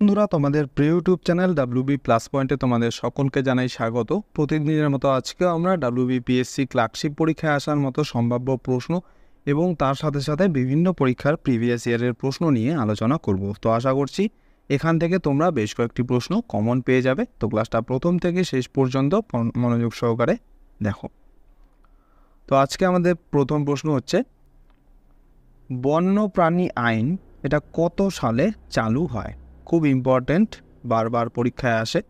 বন্ধুরা, তোমাদের প্রিয় ইউটিউব চ্যানেল ডাব্লিউবি প্লাস পয়েন্টে তোমাদের সকলকে জানাই স্বাগত। প্রতিদিনের মতো আজকেও আমরা ডাব্লিউবিপিএসসি ক্লার্কশিপ পরীক্ষায় আসার মতো সম্ভাব্য প্রশ্ন এবং তার সাথে সাথে বিভিন্ন পরীক্ষার প্রিভিয়াস ইয়ারের প্রশ্ন নিয়ে আলোচনা করব। তো আশা করছি এখান থেকে তোমরা বেশ কয়েকটি প্রশ্ন কমন পেয়ে যাবে। তো ক্লাসটা প্রথম থেকে শেষ পর্যন্ত মনোযোগ সহকারে দেখো। তো আজকে আমাদের প্রথম প্রশ্ন হচ্ছে, বন্যপ্রাণী আইন এটা কত সালে চালু হয়? খুব ইম্পর্টেন্ট, বারবার পরীক্ষায় আসে।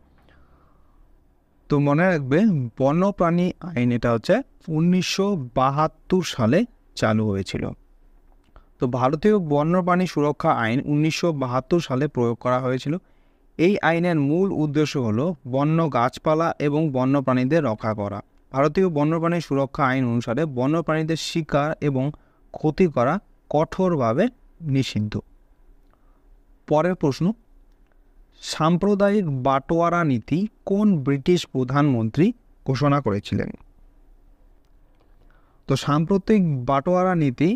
তো মনে রাখবে, বন্যপ্রাণী আইন এটা হচ্ছে 1972 সালে চালু হয়েছিল। তো ভারতীয় বন্যপ্রাণী সুরক্ষা আইন 1972 সালে প্রয়োগ করা হয়েছিল। এই আইনের মূল উদ্দেশ্য হলো বন্য গাছপালা এবং বন্যপ্রাণীদের রক্ষা করা। ভারতীয় বন্যপ্রাণী সুরক্ষা আইন অনুসারে বন্যপ্রাণীদের শিকার এবং ক্ষতি করা কঠোরভাবে নিষিদ্ধ। পরের প্রশ্ন, সাম্প্রদায়িক বাটোয়ারা নীতি কোন ব্রিটিশ প্রধানমন্ত্রী ঘোষণা করেছিলেন? তো সাম্প্রতিক বাটোয়ারা নীতি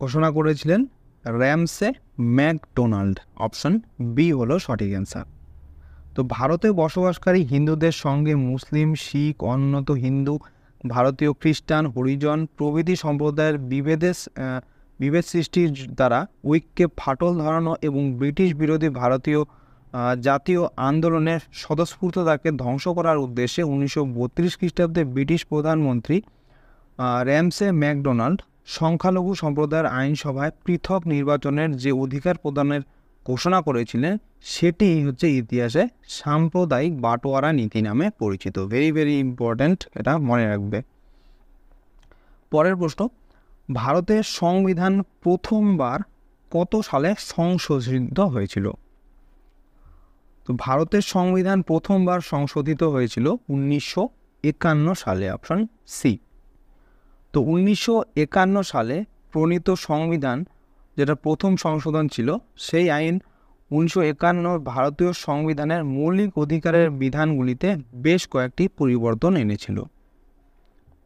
ঘোষণা করেছিলেন র্যামসে ম্যাকডোনাল্ড। অপশন বি হলো সঠিক অ্যান্সার। তো ভারতে বসবাসকারী হিন্দুদের সঙ্গে মুসলিম, শিখ, অন্যত হিন্দু, ভারতীয় খ্রিস্টান, হরিজন প্রভৃতি সম্প্রদায়ের বিভেদ সৃষ্টির দ্বারা ঐক্যে ফাটল ধরানো এবং ব্রিটিশ বিরোধী ভারতীয় জাতীয় আন্দোলনের স্বতঃস্ফূর্ততাকে ধ্বংস করার উদ্দেশ্যে 1932 খ্রিস্টাব্দে ব্রিটিশ প্রধানমন্ত্রী র্যামসে ম্যাকডোনাল্ড সংখ্যালঘু সম্প্রদায়ের আইনসভায় পৃথক নির্বাচনের যে অধিকার প্রদানের ঘোষণা করেছিলেন, সেটি হচ্ছে ইতিহাসে সাম্প্রদায়িক বাটোয়ারা নীতি নামে পরিচিত। ভেরি ভেরি ইম্পর্ট্যান্ট, এটা মনে রাখবে। পরের প্রশ্ন, ভারতের সংবিধান প্রথমবার কত সালে সংশোধিত হয়েছিল? তো ভারতের সংবিধান প্রথমবার সংশোধিত হয়েছিল 1951 সালে। Option C. তো 1951 সালে প্রণীত সংবিধান, যেটা প্রথম সংশোধন ছিল, সেই আইন 1951 ভারতীয় সংবিধানের মৌলিক অধিকারের বিধানগুলিতে বেশ কয়েকটি পরিবর্তন এনেছিল।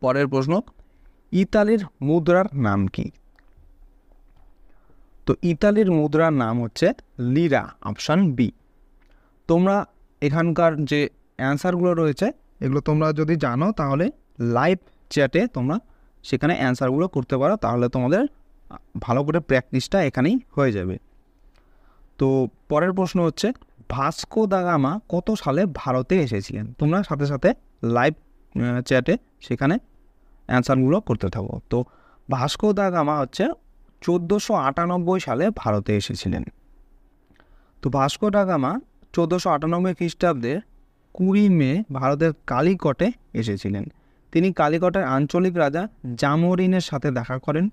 পরের প্রশ্ন, ইতালির মুদ্রার নাম কি? তো ইতালির মুদ্রার নাম হচ্ছে লিরা। Option B. তোমরা এখানকার যে অ্যান্সারগুলো রয়েছে, এগুলো তোমরা যদি জানো তাহলে লাইভ চ্যাটে তোমরা সেখানে অ্যান্সারগুলো করতে পারো, তাহলে তোমাদের ভালো করে প্র্যাকটিসটা এখানেই হয়ে যাবে। তো পরের প্রশ্ন হচ্ছে, ভাস্কো দা গামা কত সালে ভারতে এসেছিলেন? তোমরা সাথে সাথে লাইভ চ্যাটে সেখানে অ্যান্সারগুলো করতে থাকো। তো ভাস্কো দা গামা হচ্ছে 1498 সালে ভারতে এসেছিলেন। তো ভাস্কো দা গামা 1498 খ্রিস্টাব্দে 20 মে ভারতের কালিকটে এসেছিলেন। তিনি কালিকটের আঞ্চলিক রাজা জামোরিনের সাথে দেখা করেন।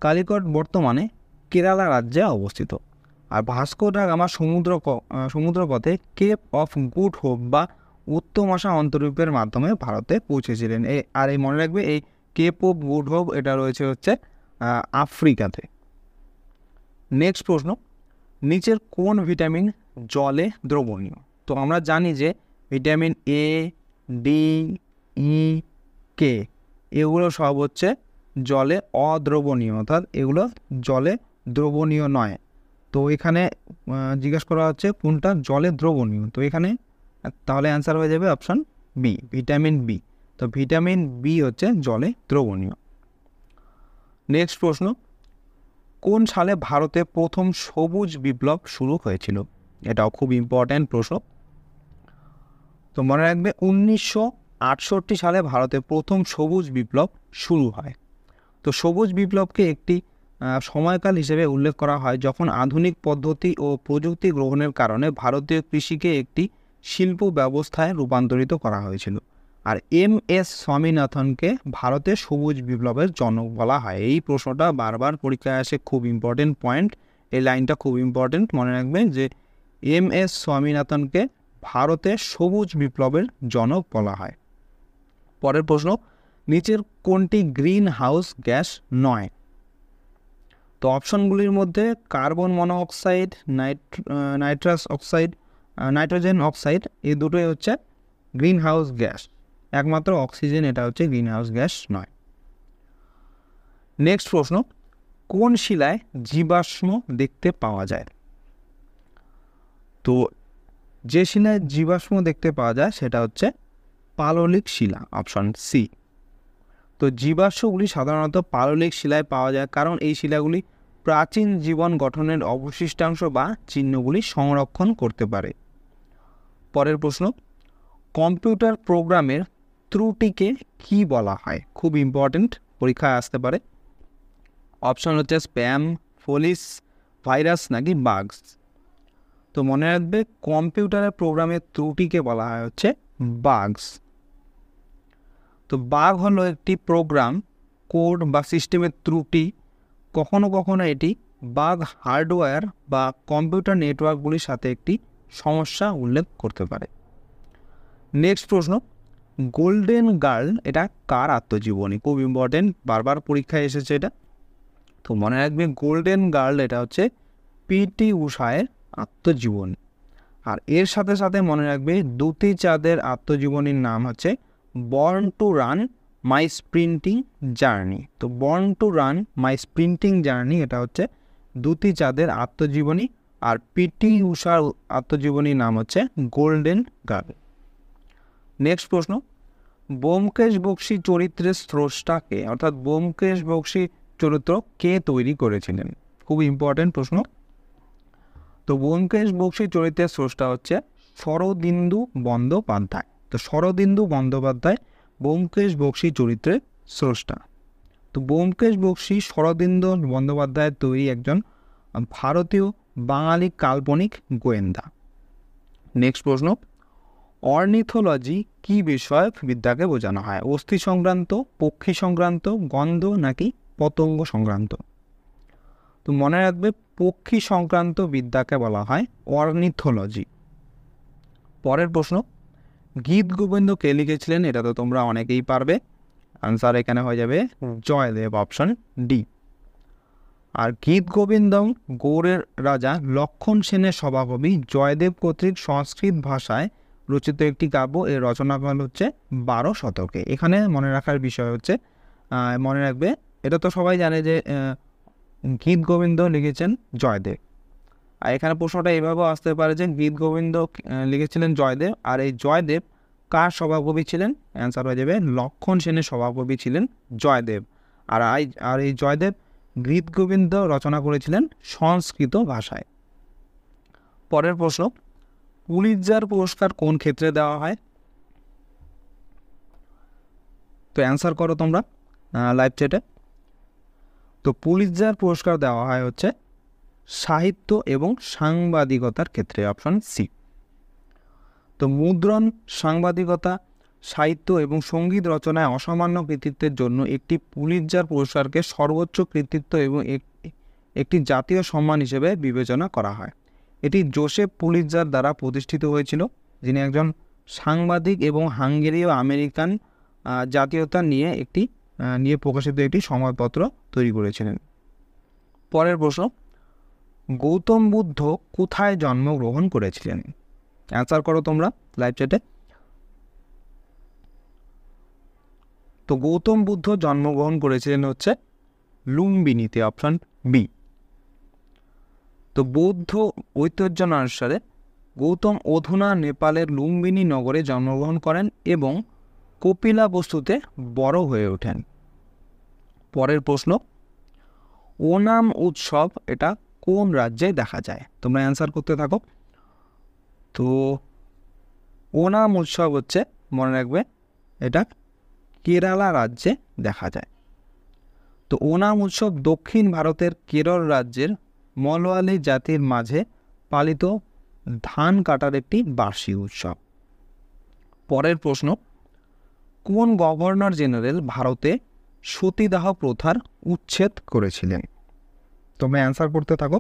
কালিকট বর্তমানে কেরালা রাজ্যে অবস্থিত। আর ভাস্কো দা গামা সমুদ্রপথে কেপ অফ গুড হোপ বা উত্তম আশা অন্তরূপের মাধ্যমে ভারতে পৌঁছেছিলেন। আর এই মনে রাখবে, এই কেপ অফ গুড হোপ এটা রয়েছে হচ্ছে আফ্রিকাতে। নেক্সট প্রশ্ন, নিচের কোন ভিটামিন জলে দ্রবণীয়? তো আমরা জানি যে ভিটামিন এ, ডি, ই, কে এগুলো সব হচ্ছে জলে অদ্রবণীয়, অর্থাৎ এগুলো জলে দ্রবণীয় নয়। তো এখানে জিজ্ঞেস করা হচ্ছে কোনটা জলে দ্রবণীয়। তো এখানে তাহলে অ্যান্সার হয়ে যাবে অপশন বি, ভিটামিন বি। তো ভিটামিন বি হচ্ছে জলে দ্রবণীয়। নেক্সট প্রশ্ন, কোন সালে ভারতে প্রথম সবুজ বিপ্লব শুরু হয়েছিল? এটাও খুব ইম্পর্ট্যান্ট প্রশ্ন। তো মনে রাখবে, 1968 সালে ভারতে প্রথম সবুজ বিপ্লব শুরু হয়। তো সবুজ বিপ্লবকে একটি সময়কাল হিসেবে উল্লেখ করা হয় যখন আধুনিক পদ্ধতি ও প্রযুক্তি গ্রহণের কারণে ভারতীয় কৃষিকে একটি শিল্প ব্যবস্থায় রূপান্তরিত করা হয়েছিল। আর এম.এস. স্বামীনাথনকে ভারতের সবুজ বিপ্লবের জনক বলা হয়। এই প্রশ্নটা বারবার পরীক্ষায় আসে, খুব ইম্পর্টেন্ট পয়েন্ট। এই লাইনটা খুব ইম্পর্টেন্ট, মনে রাখবেন যে এম.এস. স্বামীনাথনকে ভারতের সবুজ বিপ্লবের জনক বলা হয়। পরের প্রশ্ন, নিচের কোনটি গ্রিন হাউস গ্যাস নয়? তো অপশনগুলির মধ্যে carbon monoxide, nitrous oxide, nitrogen oxide, এই দুটোই হচ্ছে গ্রিন হাউস গ্যাস। একমাত্র অক্সিজেন এটা হচ্ছে গ্রিন হাউস গ্যাস নয়। নেক্সট প্রশ্ন, কোন শিলায় জীবাশ্ম দেখতে পাওয়া যায়? তো যে শিলায় জীবাশ্ম দেখতে পাওয়া যায় সেটা হচ্ছে পাললিক শিলা, অপশন সি। তো জীবাশ্মগুলি সাধারণত পাললিক শিলায় পাওয়া যায়, কারণ এই শিলাগুলি প্রাচীন জীবন গঠনের অবশিষ্টাংশ বা চিহ্নগুলি সংরক্ষণ করতে পারে। পরের প্রশ্ন, কম্পিউটার প্রোগ্রামের ত্রুটিকে কি বলা হয়? খুব ইম্পর্টেন্ট, পরীক্ষায় আসতে পারে। অপশন হচ্ছে স্প্যাম, পলিস, ভাইরাস নাকি বাগস। তো মনে রাখবে, কম্পিউটারের প্রোগ্রামের ত্রুটিকে বলা হয় হচ্ছে বাগস। তো বাগ হলো একটি প্রোগ্রাম, কোড বা সিস্টেমের ত্রুটি। কখনো কখনো এটি বাগ হার্ডওয়্যার বা কম্পিউটার নেটওয়ার্কগুলির সাথে একটি সমস্যা উল্লেখ করতে পারে। নেক্সট প্রশ্ন, গোল্ডেন গার্ল এটা কার আত্মজীবনী? খুব ইম্পর্টেন্ট, বারবার পরীক্ষায় এসেছে এটা। তো মনে রাখবে, গোল্ডেন গার্ল এটা হচ্ছে পিটি ঊষার আত্মজীবনী। আর এর সাথে সাথে মনে রাখবে, দ্যুতি চাঁদের আত্মজীবনীর নাম হচ্ছে born to run my sprinting journey. তো born to run my sprinting journey এটা হচ্ছে দ্যুতি চাঁদের আত্মজীবনী, আর পিটি ঊষার আত্মজীবনীর নাম হচ্ছে গোল্ডেন গার্ল। নেক্সট প্রশ্ন, ব্যোমকেশ বক্সী চরিত্রের স্রষ্টাকে, অর্থাৎ ব্যোমকেশ বক্সী চরিত্র কে তৈরি করেছিলেন? খুব ইম্পর্টেন্ট প্রশ্ন। তো ব্যোমকেশ বক্সী চরিত্রের স্রষ্টা হচ্ছে শরদিন্দু বন্দ্যোপাধ্যায়। তো শরদিন্দু বন্দ্যোপাধ্যায় ব্যোমকেশ বক্সী চরিত্রের স্রষ্টা। তো ব্যোমকেশ বক্সী শরদিন্দু বন্দ্যোপাধ্যায়ের তৈরি একজন ভারতীয় বাঙালি কাল্পনিক গোয়েন্দা। নেক্সট প্রশ্ন, অর্নিথোলজি কি বিষয়ক বিদ্যাকে বোঝানো হয়? অস্থি সংক্রান্ত, পক্ষী সংক্রান্ত, গন্ধ নাকি পতঙ্গ সংক্রান্ত? তো মনে রাখবে, পক্ষী সংক্রান্ত বিদ্যাকে বলা হয় অর্নিথোলজি। পরের প্রশ্ন, গীত গোবিন্দ কে লিখেছিলেন? এটা তো তোমরা অনেকেই পারবে, আনসার এখানে হয়ে যাবে জয়দেব, অপশন ডি। আর গীত গোবিন্দম গৌড়ের রাজা লক্ষণ সেনের সভাকবি জয়দেব কর্তৃক সংস্কৃত ভাষায় রচিত একটি কাব্য। এর রচনাকাল হচ্ছে 12 শতকে। এখানে মনে রাখার বিষয় হচ্ছে, মনে রাখবে, এটা তো সবাই জানে যে গীত গোবিন্দ লিখেছেন জয়দেব। আর এখানে প্রশ্নটা এইভাবেও আসতে পারে যে গীত গোবিন্দ লিখেছিলেন জয়দেব, আর এই জয়দেব কার সভাকবি ছিলেন? অ্যান্সার হয়ে যাবে লক্ষণ সেনের সভাকবি ছিলেন জয়দেব। আর এই জয়দেব গীত গোবিন্দ রচনা করেছিলেন সংস্কৃত ভাষায়। পরের প্রশ্ন, পুলিৎজার পুরস্কার কোন ক্ষেত্রে দেওয়া হয়? তো অ্যান্সার করো তোমরা লাইভ চ্যাটে। তো পুলিৎজার পুরস্কার দেওয়া হয় হচ্ছে সাহিত্য এবং সাংবাদিকতার ক্ষেত্রে, অপশন সি। তো মুদ্রণ, সাংবাদিকতা, সাহিত্য এবং সঙ্গীত রচনায় অসামান্য কৃতিত্বের জন্য একটি পুলিৎজার পুরস্কারকে সর্বোচ্চ কৃতিত্ব এবং একটি জাতীয় সম্মান হিসেবে বিবেচনা করা হয়। এটি জোসেফ পুলিৎজার দ্বারা প্রতিষ্ঠিত হয়েছিল, যিনি একজন সাংবাদিক এবং হাঙ্গেরীয় আমেরিকান জাতীয়তা নিয়ে প্রকাশিত একটি সংবাদপত্র তৈরি করেছিলেন। পরের প্রশ্ন, গৌতম বুদ্ধ কোথায় জন্মগ্রহণ করেছিলেন? অ্যান্সার করো তোমরা লাইভ চ্যাটে। তো গৌতম বুদ্ধ জন্মগ্রহণ করেছিলেন হচ্ছে লুম্বিনীতে, অপশন বি। তো বৌদ্ধ ঐতিহ্য অনুসারে গৌতম অধুনা নেপালের লুম্বিনী নগরে জন্মগ্রহণ করেন এবং কপিলাবস্তুতে বড় হয়ে ওঠেন। পরের প্রশ্ন, ওনাম উৎসব এটা কোন রাজ্যে দেখা যায়? তোমরা অ্যান্সার করতে থাকো। তো ওনাম উৎসব হচ্ছে, মনে রাখবে, এটা কেরালা রাজ্যে দেখা যায়। তো ওনাম উৎসব দক্ষিণ ভারতের কেরল রাজ্যের মলয়ালি জাতির মাঝে পালিত ধান কাটার একটি বার্ষিক উৎসব। পরের প্রশ্ন, কোন গভর্নর জেনারেল ভারতে সতীদাহ প্রথার উচ্ছেদ করেছিলেন? তোমরা অ্যান্সার করতে থাকো।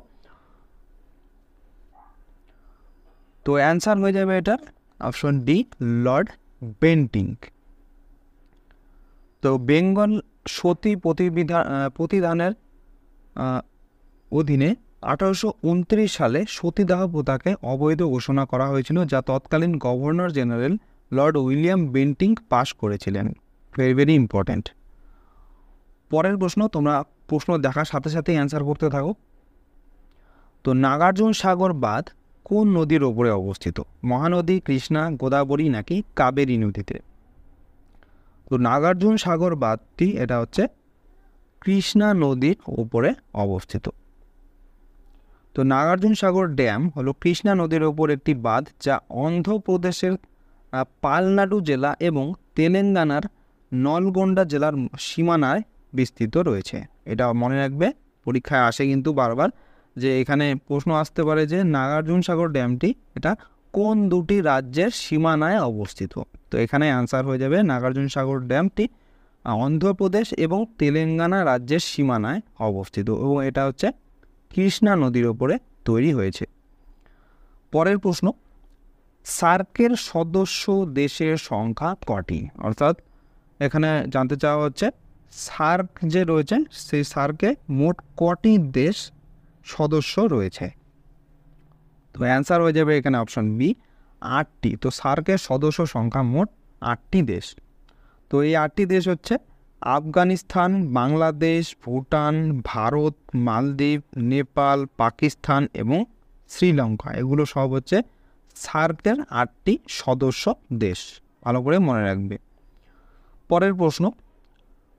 তো অ্যান্সার হয়ে যাবে এটা অপশন ডি, লর্ড বেন্টিঙ্ক। তো বেঙ্গল সতী প্রতিদানের অধীনে 1829 সালে সতীদাহ প্রথাকে অবৈধ ঘোষণা করা হয়েছিল, যা তৎকালীন governor general lord William Bentinck পাশ করেছিলেন। Very very important. পরের প্রশ্ন, তোমরা প্রশ্ন দেখার সাথে সাথেই অ্যান্সার করতে থাকো। তো নাগার্জুন সাগর বাঁধ কোন নদীর ওপরে অবস্থিত? মহানদী, কৃষ্ণা, গোদাবরী নাকি কাবেরী নদীতে? তো নাগার্জুন সাগর বাঁধটি এটা হচ্ছে কৃষ্ণা নদীর উপরে অবস্থিত। তো নাগার্জুন সাগর ড্যাম হলো কৃষ্ণা নদীর ওপর একটি বাঁধ, যা অন্ধ্রপ্রদেশের পালনাডু জেলা এবং তেলেঙ্গানার নলগোন্ডা জেলার সীমানায় বিস্তৃত রয়েছে। এটা মনে রাখবে, পরীক্ষায় আসে কিন্তু বারবার, যে এখানে প্রশ্ন আসতে পারে যে নাগার্জুন সাগর ড্যামটি এটা কোন দুটি রাজ্যের সীমানায় অবস্থিত। তো এখানে অ্যান্সার হয়ে যাবে নাগার্জুন সাগর ড্যামটি অন্ধ্রপ্রদেশ এবং তেলেঙ্গানা রাজ্যের সীমানায় অবস্থিত এবং এটা হচ্ছে কৃষ্ণা নদীর ওপরে তৈরি হয়েছে। পরের প্রশ্ন, সার্কের সদস্য দেশের সংখ্যা কটি? অর্থাৎ এখানে জানতে চাওয়া হচ্ছে সার্ক যে রয়েছে সেই সার্কে মোট কটি দেশ সদস্য রয়েছে? তো অ্যান্সার হয়ে যাবে এখানে অপশন বি, 8টি। তো সার্কের সদস্য সংখ্যা মোট 8টি দেশ। তো এই 8টি দেশ হচ্ছে আফগানিস্তান, বাংলাদেশ, ভুটান, ভারত, মালদ্বীপ, নেপাল, পাকিস্তান এবং শ্রীলঙ্কা। এগুলো সব হচ্ছে সার্কের 8টি সদস্য দেশ। ভালো করে মনে রাখবে। পরের প্রশ্ন,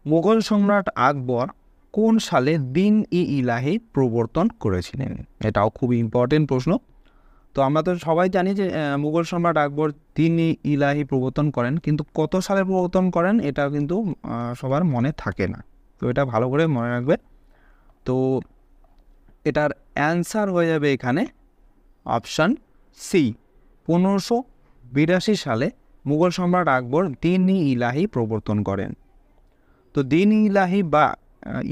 মুঘল সম্রাট আকবর কোন সালে দিন ই ইলাহি প্রবর্তন করেছিলেন? এটাও খুব ইম্পর্টেন্ট প্রশ্ন। তো আমরা তো সবাই জানি যে মুঘল সম্রাট আকবর দিন ই ইলাহি প্রবর্তন করেন, কিন্তু কত সালে প্রবর্তন করেন এটা কিন্তু সবার মনে থাকে না। তো এটা ভালো করে মনে রাখবে। তো এটার অ্যান্সার হয়ে যাবে এখানে অপশান সি, 1582 সালে মুঘল সম্রাট আকবর দিন ই ইলাহি প্রবর্তন করেন। তো দিন ই ইলাহি বা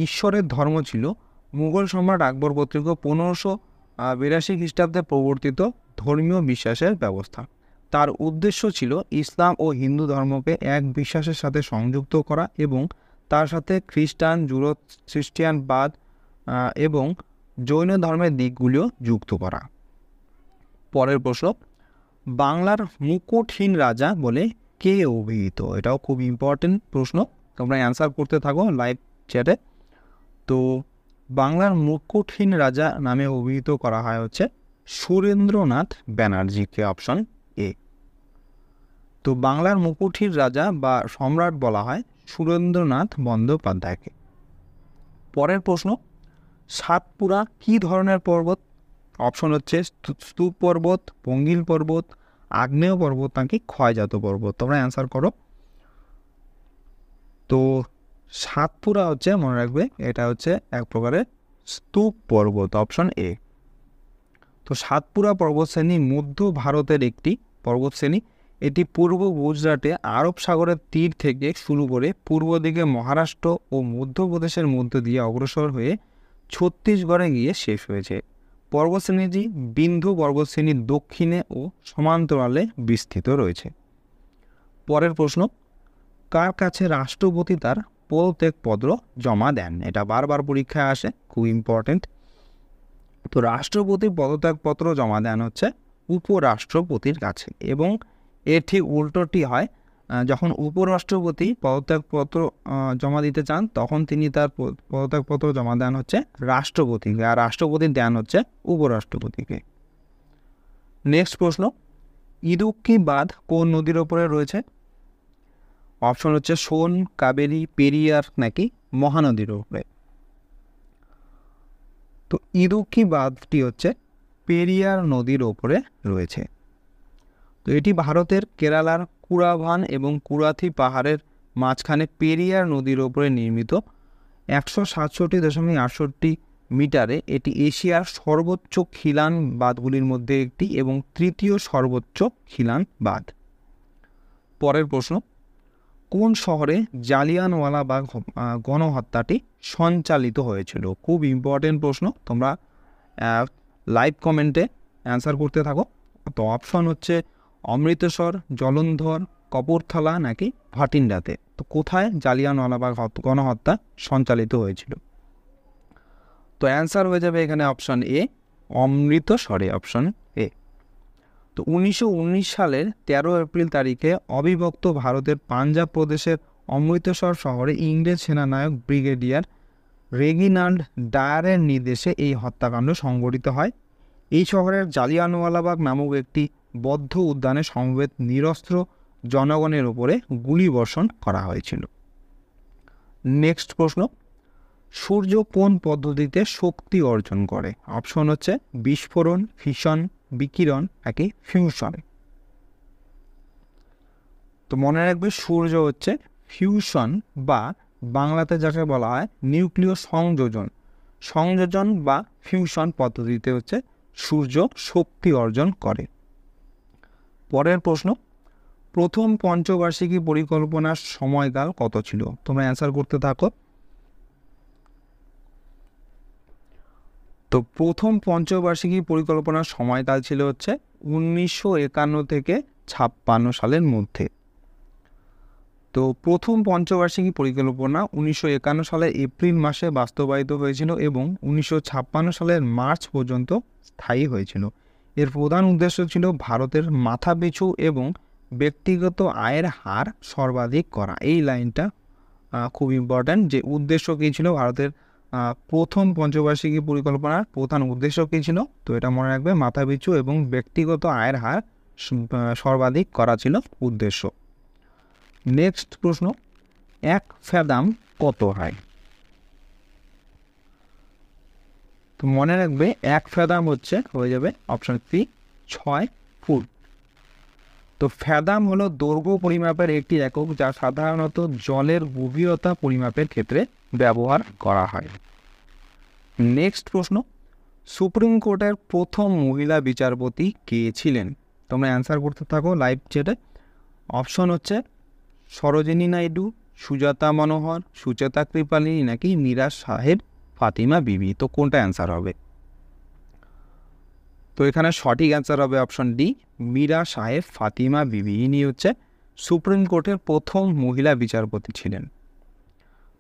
ঈশ্বরের ধর্ম ছিল মুঘল সম্রাট আকবর কর্তৃক 1582 খ্রিস্টাব্দে প্রবর্তিত ধর্মীয় বিশ্বাসের ব্যবস্থা। তার উদ্দেশ্য ছিল ইসলাম ও হিন্দু ধর্মকে এক বিশ্বাসের সাথে সংযুক্ত করা এবং তার সাথে খ্রিস্টিয়ানবাদ এবং জৈন ধর্মের দিকগুলিও যুক্ত করা। পরের প্রশ্ন, বাংলার মুকুটহীন রাজা বলে কে অভিহিত? এটাও খুব ইম্পর্টেন্ট প্রশ্ন, তোমরা অ্যান্সার করতে থাকো লাইভ চ্যাটে। তো বাংলার মুকুটহীন রাজা নামে অভিহিত করা হয় হচ্ছে সুরেন্দ্রনাথ ব্যানার্জিকে, অপশন এ। তো বাংলার মুকুটহীন রাজা বা সম্রাট বলা হয় সুরেন্দ্রনাথ বন্দ্যোপাধ্যায়কে। পরের প্রশ্ন, সাতপুরা কী ধরনের পর্বত? অপশন হচ্ছে স্তূপ পর্বত, পঙ্গিল পর্বত, আগ্নেয় পর্বত নাকি ক্ষয়জাত পর্বত। তোমরা অ্যান্সার করো। তো সাতপুরা হচ্ছে, মনে রাখবে, এটা হচ্ছে এক প্রকারের স্তূপ পর্বত, অপশন এ। তো সাতপুরা পর্বতশ্রেণী মধ্য ভারতের একটি পর্বতশ্রেণী। এটি পূর্ব গুজরাটে আরব সাগরের তীর থেকে শুরু করে পূর্ব দিকে মহারাষ্ট্র ও মধ্যপ্রদেশের মধ্য দিয়ে অগ্রসর হয়ে ছত্তিশগড়ে গিয়ে শেষ হয়েছে। পর্বতশ্রেণীটি বিন্ধ্য পর্বতশ্রেণীর দক্ষিণে ও সমান্তরালে বিস্তৃত রয়েছে। পরের প্রশ্ন, কার কাছে রাষ্ট্রপতি তার পদত্যাগপত্র জমা দেন? এটা বারবার পরীক্ষায় আসে, খুব ইম্পর্টেন্ট। তো রাষ্ট্রপতি পদত্যাগপত্র জমা দেন হচ্ছে উপরাষ্ট্রপতির কাছে এবং এর ঠিক উল্টোটি হয়, যখন উপরাষ্ট্রপতি পদত্যাগপত্র জমা দিতে চান তখন তিনি তার পদত্যাগপত্র জমা দেন হচ্ছে রাষ্ট্রপতিকে, আর রাষ্ট্রপতি দেন হচ্ছে উপরাষ্ট্রপতিকে। নেক্সট প্রশ্ন, ইদুক্কি বাঁধ কোন নদীর ওপরে রয়েছে? অপশন হচ্ছে সোন, কাবেরী, পেরিয়ার নাকি মহানদীর উপরে। তো ইদুক্কি বাঁধটি হচ্ছে পেরিয়ার নদীর ওপরে রয়েছে। তো এটি ভারতের কেরালার কুরাভান এবং কুরাথি পাহাড়ের মাঝখানে পেরিয়ার নদীর ওপরে নির্মিত 167.68 মিটারে এটি এশিয়ার সর্বোচ্চ খিলান বাঁধগুলির মধ্যে একটি এবং তৃতীয় সর্বোচ্চ খিলান বাঁধ। পরের প্রশ্ন, কোন শহরে জালিয়ানওয়ালাবাগ গণহত্যাটি সঞ্চালিত হয়েছিল? খুব ইম্পর্টেন্ট প্রশ্ন, তোমরা লাইভ কমেন্টে অ্যান্সার করতে থাকো। তো অপশন হচ্ছে অমৃতসর, জলন্ধর, কপুরথালা নাকি ভাটিন্ডাতে। তো কোথায় জালিয়ানওয়ালাবাগ গণহত্যা সঞ্চালিত হয়েছিল? তো অ্যান্সার হয়ে যাবে এখানে অপশন এ, অমৃতসরে, অপশন এ। তো 1919 সালের 13 এপ্রিল তারিখে অবিভক্ত ভারতের পাঞ্জাব প্রদেশের অমৃতসর শহরে ইংরেজ সেনানায়ক ব্রিগেডিয়ার রেগিনাল্ড ডায়ারের নির্দেশে এই হত্যাকাণ্ড সংঘটিত হয়। এই শহরের জালিয়ানওয়ালাবাগ নামক একটি বদ্ধ উদ্যানে সমবেত নিরস্ত্র জনগণের উপরে গুলিবর্ষণ করা হয়েছিল। নেক্সট প্রশ্ন, সূর্য কোন পদ্ধতিতে শক্তি অর্জন করে? অপশন হচ্ছে বিস্ফোরণ, ফিশন, বিকিরণ নাকি ফিউশন। তো মনে রাখবে সূর্য হচ্ছে ফিউশন বা বাংলাতে যাকে বলা হয় নিউক্লিয় সংযোজন বা ফিউশন পদ্ধতিতে হচ্ছে সূর্য শক্তি অর্জন করে। পরের প্রশ্ন, প্রথম পঞ্চবার্ষিকী পরিকল্পনার সময়কাল কত ছিল? তোমরা অ্যান্সার করতে থাকো। তো প্রথম পঞ্চবার্ষিকী পরিকল্পনার সময়কাল ছিল হচ্ছে 1951 থেকে 56 সালের মধ্যে। তো প্রথম পঞ্চবার্ষিকী পরিকল্পনা 1951 সালের এপ্রিল মাসে বাস্তবায়িত হয়েছিল এবং 1956 সালের মার্চ পর্যন্ত স্থায়ী হয়েছিল। এর প্রধান উদ্দেশ্য ছিল ভারতের মাথাপিছু এবং ব্যক্তিগত আয়ের হার সর্বাধিক করা। এই লাইনটা খুব ইম্পর্ট্যান্ট, যে উদ্দেশ্য কী ছিল ভারতের প্রথম পঞ্চবার্ষিকী পরিকল্পনার প্রধান উদ্দেশ্য কী ছিল? তো এটা মনে রাখবে, মাথাপিছু এবং ব্যক্তিগত আয়ের হার সর্বাধিক করা ছিল উদ্দেশ্য। নেক্সট প্রশ্ন, এক ফেদাম কত হয়? তো মনে রাখবে এক ফেদাম হয়ে যাবে অপশন সি 6 ফুট। তো ফেদাম হলো দৈর্ঘ্য পরিমাপের একটি একক যা সাধারণত জলের গভীরতা পরিমাপের ক্ষেত্রে ব্যবহার করা হয়। নেক্সট প্রশ্ন, সুপ্রিম কোর্টের প্রথম মহিলা বিচারপতি কে ছিলেন? তোমরা অ্যান্সার করতে থাকো লাইভ চ্যাটে। অপশন হচ্ছে সরোজিনী নাইডু, সুজাতা মনোহর, সুচেতা কৃপালিনী নাকি মীরা সাহেব ফাতিমা বিবি। তো কোনটা অ্যান্সার হবে? তো এখানে সঠিক অ্যান্সার হবে অপশন ডি, মীরা সাহেব ফাতিমা বিবি। ইনি হচ্ছে সুপ্রিম কোর্টের প্রথম মহিলা বিচারপতি ছিলেন।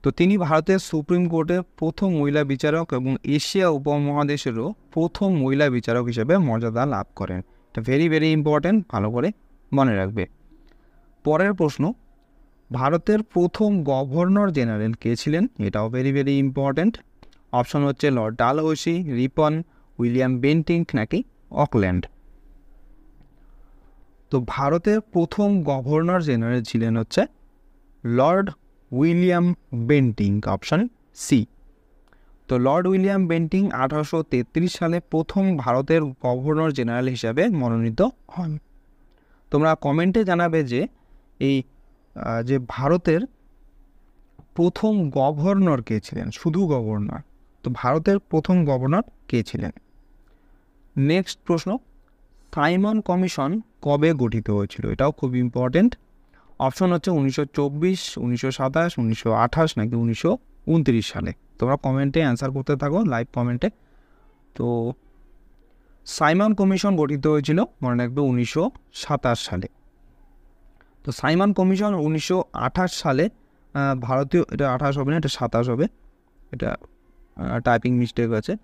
তো তিনি ভারতের সুপ্রিম কোর্টের প্রথম মহিলা বিচারক এবং এশিয়া উপমহাদেশেরও প্রথম মহিলা বিচারক হিসেবে মর্যাদা লাভ করেন। এটা ভেরি ভেরি ইম্পর্ট্যান্ট, ভালো করে মনে রাখবে। পরের প্রশ্ন, ভারতের প্রথম গভর্নর জেনারেল কে ছিলেন? এটাও ভেরি ভেরি ইম্পর্ট্যান্ট। অপশন হচ্ছে Lord Dalhousie, Ripon, William Bentinck নাকি অকল্যান্ড। তো ভারতের প্রথম গভর্নর জেনারেল ছিলেন হচ্ছে Lord William Bentinck, option C. তো লর্ড উইলিয়াম বেন্টিং 1833 সালে প্রথম ভারতের গভর্নর জেনারেল হিসাবে মনোনীত হন। তোমরা কমেন্টে জানাবে যে এই যে ভারতের প্রথম গভর্নর কে ছিলেন, শুধু গভর্নর। তো ভারতের প্রথম গভর্নর কে ছিলেন? নেক্সট প্রশ্ন, সাইমন কমিশন কবে গঠিত হয়েছিল? এটাও খুব ইম্পর্টেন্ট। অপশন হচ্ছে 1924, 1927, 1928 নাকি 1929 সালে। তোমরা কমেন্টে অ্যান্সার করতে থাকো লাইভ কমেন্টে। তো সাইমন কমিশন গঠিত হয়েছিল মনে রাখবে 1927 সালে। তো সাইমন কমিশন 1928 সালে ভারতীয়, এটা 28 হবে না, এটা 27 হবে, এটা টাইপিং মিস্টেক আছে।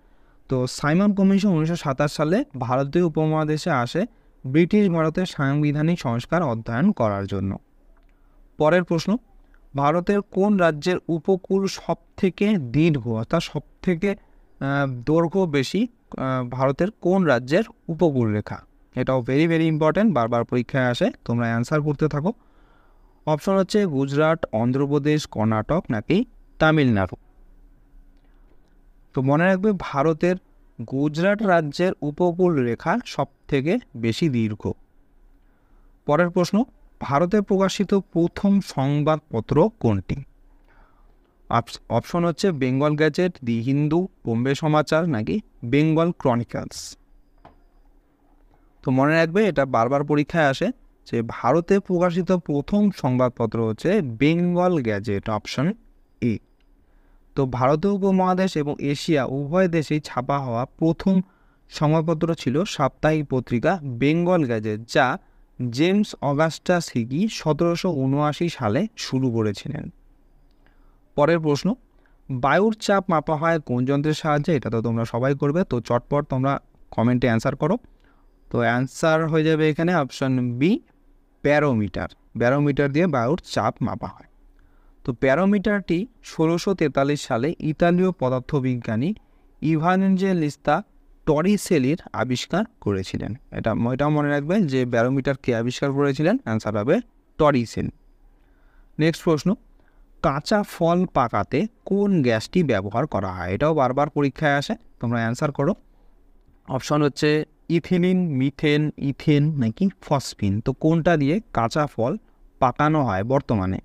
তো সাইমন কমিশন 1927 সালে ভারতীয় উপমহাদেশে আসে ব্রিটিশ ভারতের সাংবিধানিক সংস্কার অধ্যয়ন করার জন্য। পরের প্রশ্ন, ভারতের কোন রাজ্যের উপকূল সবথেকে দীর্ঘ, অর্থাৎ সবথেকে দৈর্ঘ্য বেশি ভারতের কোন রাজ্যের উপকূল রেখা? এটাও ভেরি ভেরি ইম্পর্ট্যান্ট, বারবার পরীক্ষায় আসে, তোমরা অ্যান্সার করতে থাকো। অপশন হচ্ছে গুজরাট, অন্ধ্রপ্রদেশ, কর্ণাটক নাকি তামিলনাড়ু। তো মনে রাখবে ভারতের গুজরাট রাজ্যের উপকূল রেখা সবথেকে বেশি দীর্ঘ। পরের প্রশ্ন, ভারতে প্রকাশিত প্রথম সংবাদপত্র কোনটি? অপশন হচ্ছে বেঙ্গল গ্যাজেট, দি হিন্দু, বোম্বে সমাচার নাকি বেঙ্গল ক্রনিকলস। তো মনে রাখবে এটা বারবার পরীক্ষায় আসে যে ভারতে প্রকাশিত প্রথম সংবাদপত্র হচ্ছে বেঙ্গল গ্যাজেট, অপশন এ। তো ভারতীয় উপমহাদেশ এবং এশিয়া উভয় দেশেই ছাপা হওয়া প্রথম সংবাদপত্র ছিল সাপ্তাহিক পত্রিকা বেঙ্গল গ্যাজেট, যা জেমস অগাস্টাস হিগি 1779 সালে শুরু করেছিলেন। পরের প্রশ্ন, বায়ুর চাপ মাপা হয় কোন যন্ত্রের সাহায্যে? এটা তো তোমরা সবাই করবে, তো চটপট তোমরা কমেন্টে অ্যান্সার করো। তো অ্যান্সার হয়ে যাবে এখানে অপশন বি, ব্যারোমিটার। ব্যারোমিটার দিয়ে বায়ুর চাপ মাপা হয়। তো ব্যারোমিটারটি 1643 সালে ইতালীয় পদার্থবিজ্ঞানী ইভানজেলিস্তা টরিসেলির আবিষ্কার করেছিলেন? এটাও মনে রাখবেন যে ব্যারোমিটার কে আবিষ্কার করেছিলেন? অ্যান্সার হবে টরিসেল। নেক্সট প্রশ্ন, কাঁচা ফল পাকাতে কোন গ্যাসটি ব্যবহার করা হয়? এটাও বারবার পরীক্ষায় আসে, তোমরা অ্যান্সার করো। অপশন হচ্ছে ইথিলিন, মিথেন, ইথেন নাকি ফসফিন। তো কোনটা দিয়ে কাঁচা ফল পাকানো হয় বর্তমানে?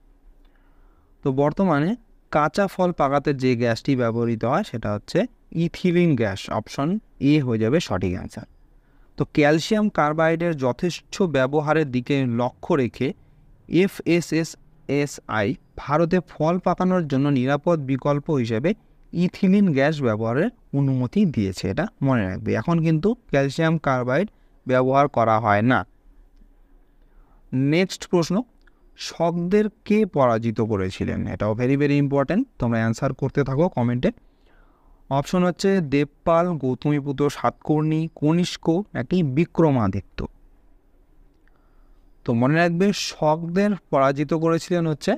তো বর্তমানে কাঁচা ফল পাকাতে যে গ্যাসটি ব্যবহৃত হয় সেটা হচ্ছে ইথিলিন গ্যাস। অপশন এ হয়ে যাবে সঠিক অ্যান্সার। তো ক্যালসিয়াম কার্বাইডের যথেচ্ছ ব্যবহারের দিকে লক্ষ্য রেখে FSSAI ভারতে ফল পাকানোর জন্য নিরাপদ বিকল্প হিসেবে ইথিলিন গ্যাস ব্যবহারের অনুমতি দিয়েছে। এটা মনে রাখবে। এখন কিন্তু ক্যালসিয়াম কার্বাইড ব্যবহার করা হয় না। নেক্সট প্রশ্ন, শকদের কে পরাজিত করেছিলেন? এটাও ভেরি ভেরি ইম্পর্ট্যান্ট, তোমরা অ্যান্সার করতে থাকো কমেন্টে। অপশন হচ্ছে দেবপাল, গৌতমীপুত্র সাতকর্ণী, কনিষ্ক নাকি বিক্রমাদিত্য। তো মনে রাখবে শকদের পরাজিত করেছিলেন হচ্ছে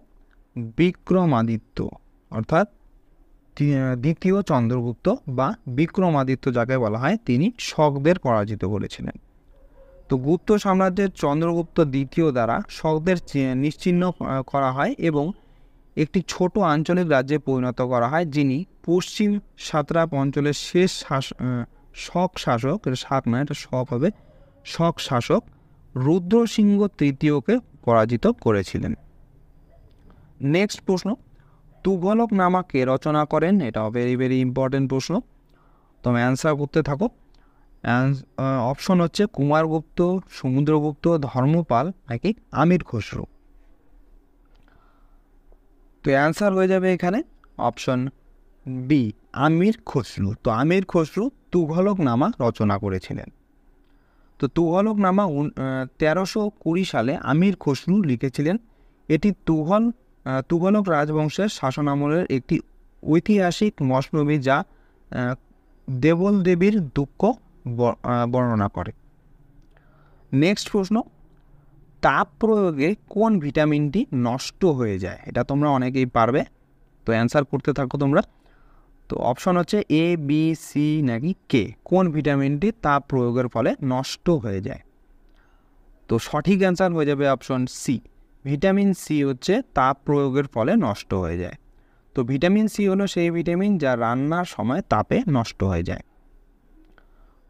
বিক্রমাদিত্য, অর্থাৎ দ্বিতীয় চন্দ্রগুপ্ত বা বিক্রমাদিত্য যাকে বলা হয়, তিনি শকদের পরাজিত করেছিলেন। তো গুপ্ত সাম্রাজ্যের চন্দ্রগুপ্ত দ্বিতীয় দ্বারা শকদের নিশ্চিহ্ন করা হয় এবং একটি ছোট আঞ্চলিক রাজ্যে পরিণত করা হয়, যিনি পশ্চিম সাতরাপ অঞ্চলের শেষ শক শাসক, এটা শাক না, এটা শক হবে, শক শাসক রুদ্রসিংহ তৃতীয়কে পরাজিত করেছিলেন। নেক্সট প্রশ্ন, তুঘলক নামা কে রচনা করেন? এটাও ভেরি ভেরি ইম্পর্টেন্ট প্রশ্ন, তোমরা অ্যান্সার করতে থাকো। অপশন হচ্ছে কুমারগুপ্ত, সমুদ্রগুপ্ত, ধর্মপাল নাকি আমির খসরু। তো অ্যান্সার হয়ে যাবে এখানে অপশন বি, আমির খসরু। তো আমির খসরু তুঘলক নামা রচনা করেছিলেন। তো তুঘলক নামা 1320 সালে আমির খসরু লিখেছিলেন। এটি তুঘলক রাজবংশের শাসনামলের একটি ঐতিহাসিক মসনবি, যা দেবল দেবীর দুঃখ বর্ণনা করে। নেক্সট প্রশ্ন, তাপ প্রয়োগে কোন ভিটামিনটি নষ্ট হয়ে যায়? এটা তোমরা অনেকেই পারবে, তো অ্যান্সার করতে থাকো তোমরা। তো অপশন হচ্ছে A, B, C নাকি কে, কোন ভিটামিনটি তাপ প্রয়োগের ফলে নষ্ট হয়ে যায়? তো সঠিক অ্যান্সার হয়ে যাবে অপশন সি, ভিটামিন সি হচ্ছে তাপ প্রয়োগের ফলে নষ্ট হয়ে যায়। তো ভিটামিন সি হলো সেই ভিটামিন যা রান্নার সময় তাপে নষ্ট হয়ে যায়।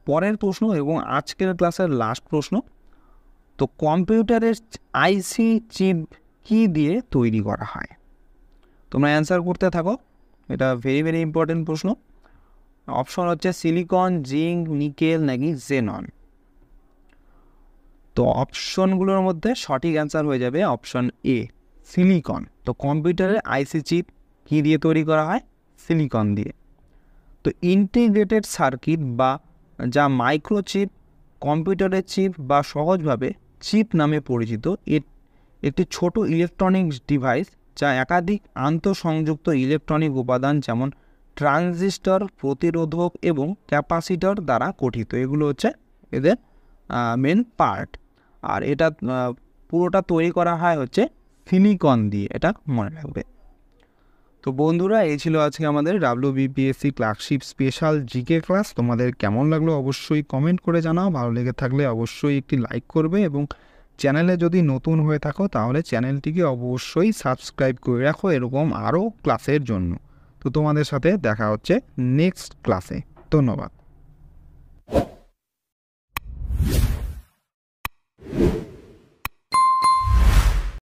পরের প্রশ্ন এবং আজকের ক্লাসের লাস্ট প্রশ্ন, তো কম্পিউটারের আইসি চিপ কি দিয়ে তৈরি করা হয়? তোমরা অ্যান্সার করতে থাকো, এটা ভেরি ভেরি ইম্পর্টেন্ট প্রশ্ন। অপশন হচ্ছে সিলিকন, জিঙ্ক, নিকেল নাকি জেনন। তো অপশনগুলোর মধ্যে সঠিক অ্যান্সার হয়ে যাবে অপশন এ, সিলিকন। তো কম্পিউটারের আইসি চিপ কী দিয়ে তৈরি করা হয়? সিলিকন দিয়ে। তো ইন্টিগ্রেটেড সার্কিট বা যা মাইক্রোচিপ, কম্পিউটারের চিপ বা সহজভাবে চিপ নামে পরিচিত, একটি ছোট ইলেকট্রনিক্স ডিভাইস যা একাধিক আন্তঃসংযুক্ত ইলেকট্রনিক উপাদান যেমন ট্রানজিস্টর, প্রতিরোধক এবং ক্যাপাসিটর দ্বারা গঠিত। এগুলো হচ্ছে এদের মেন পার্ট। আর এটা পুরোটা তৈরি করা হয় হচ্ছে সিলিকন দিয়ে, এটা মনে রাখবে। তো বন্ধুরা, এই ছিল আজকে আমাদের WBPSC clerkship special GK class. তোমাদের কেমন লাগলো অবশ্যই কমেন্ট করে জানাও। ভালো লেগে থাকলে অবশ্যই একটি লাইক করবে এবং চ্যানেলে যদি নতুন হয়ে থাকো তাহলে চ্যানেলটিকে অবশ্যই সাবস্ক্রাইব করে রাখো এরকম আরও ক্লাসের জন্য। তো তোমাদের সাথে দেখা হচ্ছে নেক্সট ক্লাসে। ধন্যবাদ।